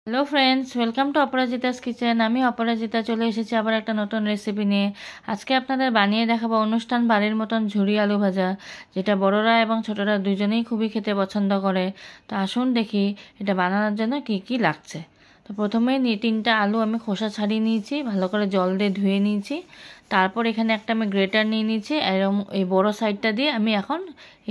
Hello friends, welcome to Aparajita's kitchen. আমি অপরাজিতা চলে এসেছি আবার একটা নতুন রেসিপি নিয়ে। আজকে আপনাদের বানিয়ে দেখাবো অনুষ্ঠান বাড়ির মতন ঝুরি আলু ভাজা, যেটা বড়রা এবং ছোটরা দুজনেই খুবই খেতে পছন্দ করে। তো আসুন দেখি এটা বানানোর জন্য কি কি লাগছে। তো প্রথমেই 3টা আলু আমি খোসা ছাড়িয়ে নিয়েছি, ভালো করে জল দিয়ে ধুয়ে নিয়েছি। তারপর এখানে একটা আমি গ্রেটার নিয়ে নিয়েছি, এরকম এই বড় সাইডটা দিয়ে আমি এখন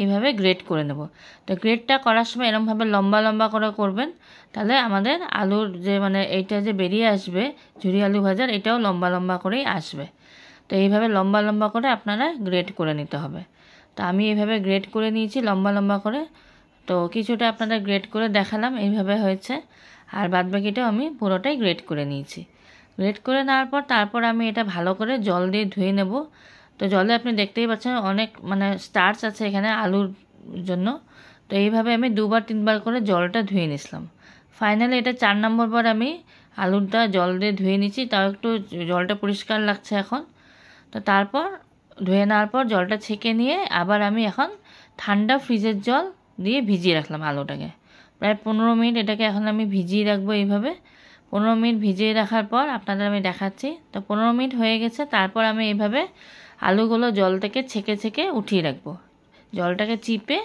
এইভাবে গ্রেট করে নেব। তো গ্রেটটা করার সময় এরকমভাবে লম্বা লম্বা করে করবেন, তাহলে আমাদের আলুর যে এইটা যে বেরিয়ে আসবে ঝুরি আলু ভাজার, এটাও লম্বা লম্বা করেই আসবে। তো এইভাবে লম্বা লম্বা করে আপনারা গ্রেট করে নিতে হবে। তো আমি এইভাবে গ্রেট করে নিয়েছি লম্বা লম্বা করে। তো কিছুটা আপনাদের গ্রেট করে দেখালাম, এইভাবে হয়েছে। আর বাদবাকিটাও আমি পুরোটাই গ্রেট করে নিয়েছি। গ্রেট করে নেওয়ার পর তারপর আমি এটা ভালো করে জল দিয়ে ধুয়ে নেব। তো জলে আপনি দেখতেই পাচ্ছেন অনেক স্টার্চ আছে এখানে আলুর জন্য। তো এইভাবে আমি 2-3 বার করে জলটা ধুয়ে নিয়েছিলাম। ফাইনালি এটা 4 নম্বর বার আমি আলুটা জল দিয়ে ধুয়ে নিচ্ছি, তাও একটু জলটা পরিষ্কার লাগছে এখন। তো তারপর ধুয়ে নেওয়ার পর জলটা ছেঁকে নিয়ে আবার আমি এখন ঠান্ডা ফ্রিজের জল দিয়ে ভিজিয়ে রাখলাম আলুটাকে। প্রায় 15 মিনিট এটাকে এখন আমি ভিজিয়ে রাখবো এইভাবে। 15 মিনিট ভিজিয়ে রাখার পর আপনাদের আমি দেখাচ্ছি। তো 15 মিনিট হয়ে গেছে। তারপর আমি এইভাবে আলুগুলো জল থেকে ছেঁকে ছেঁকে উঠিয়ে রাখবো। জলটাকে চিপে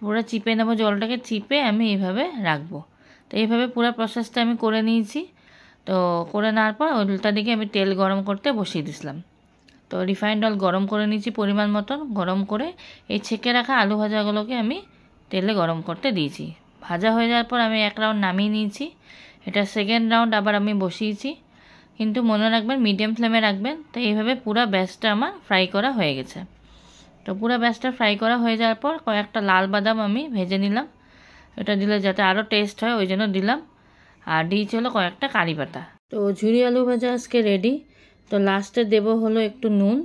পুরো চিপে নেবো, জলটাকে চিপে আমি এইভাবে রাখবো। তো এইভাবে পুরো প্রসেসটা আমি করে নিয়েছি। তো করে নেওয়ার পর উল্টা দিকে আমি তেল গরম করতে বসিয়ে দিয়েছিলাম। তো রিফাইন্ড অয়েল গরম করে নিয়েছি পরিমাণ মতন। গরম করে এই ছেঁকে রাখা আলু ভাজাগুলোকে আমি তেলে গরম করতে দিয়েছি। ভাজা হয়ে যাওয়ার পর আমি এক রাউন্ড নামিয়ে নিয়েছি। এটা সেকেন্ড রাউন্ড আবার আমি বসিয়েছি, কিন্তু মনে রাখবেন মিডিয়াম ফ্লেমে রাখবেন। তো এইভাবে পুরো ব্যাচটা আমার ফ্রাই করা হয়ে গেছে। তো পুরো ব্যাচটা ফ্রাই করা হয়ে যাওয়ার পর কয়েকটা লাল বাদাম আমি ভেজে নিলাম। এটা দিলে যাতে আরও টেস্ট হয় ওই জন্য দিলাম। আর দিয়েছি হলো কয়েকটা কারি পাতা। তো ঝুরি আলু ভাজা আজকে রেডি। তো লাস্টে দেব হলো একটু নুন।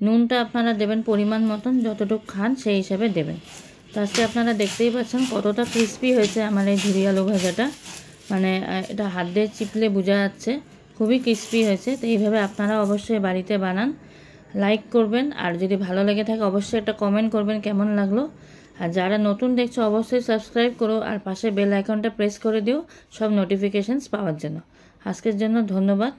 নুনটা আপনারা দেবেন পরিমাণ মতন, যতটুকু খান সেই হিসাবে দেবেন। তো আজকে আপনারা দেখতেই পাচ্ছেন কতটা ক্রিস্পি হয়েছে আমার এই ঝুরি আলু ভাজাটা। এটা হাত দিয়ে চিপলে বোঝা যাচ্ছে খুবই ক্রিস্পি হয়েছে। তো এইভাবে আপনারা অবশ্যই বাড়িতে বানান। লাইক করবেন, আর যদি ভালো লেগে থাকে অবশ্যই একটা কমেন্ট করবেন কেমন লাগলো। আর যারা নতুন দেখছো অবশ্যই সাবস্ক্রাইব করো, আর পাশে বেল আইকনটা প্রেস করে দিও সব নোটিফিকেশনস পাওয়ার জন্য। আজকের জন্য ধন্যবাদ।